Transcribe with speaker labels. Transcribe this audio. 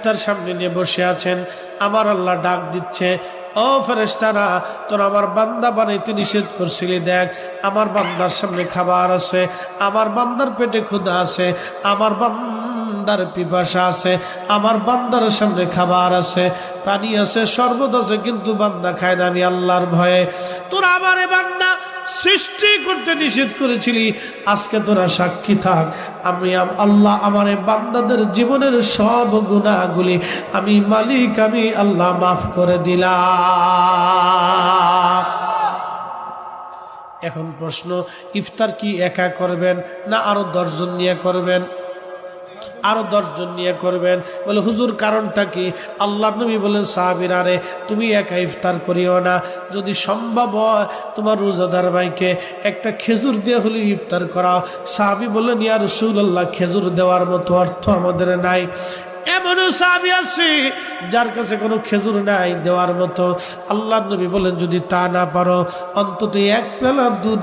Speaker 1: ইফতার সামনে নিয়ে বসে আছেন, আমার আল্লাহ ডাক দিচ্ছে, ও ফেরেশতারা, তোরা আমার বান্দা বানাইতে নিষেধ করছিলি, দেখ আমার বান্দার সামনে খাবার আছে, আমার বান্দার পেটে ক্ষুধা আছে, আমার বান্দার পিপাসা আছে, আমার বান্দার সামনে খাবার আছে, পানি আছে, শরবত আছে, কিন্তু বান্দা খায় না। আমি আল্লাহর ভয়ে তোরা আমারে বান্দা সৃষ্টি করতে নিষেধ করেছিলি, আজকে তোরা সাক্ষী থাক, আমি আল্লাহ আমার বান্দাদের জীবনের সব গুনাহগুলি আমি মালিক, আমি আল্লাহ মাফ করে দিলাম। এখন প্রশ্ন, ইফতার কি একা করবেন না আরো 10 জন নিয়ে করবেন? আরো 10 জন নিয়ে করবেন। বলে হুজুর কারণটা কি? আল্লাহ নবী বলেন, সাহাবীরা রে তুমি একা ইফতার করিও না, যদি সম্ভব হয় তোমার রোজাদার ভাইকে একটা খেজুর দিয়ে হলে ইফতার করাও। সাহাবী বললেন, ইয়া রাসূলুল্লাহ, খেজুর দেওয়ার মতো অর্থ আমাদের নাই। এমনও সাহাবী আছে যার কাছে কোনো খেজুর নাই দেওয়ার মতো। আল্লাহ নবী বলেন, যদি তা না পারো অন্তত 1 পেলা দুধ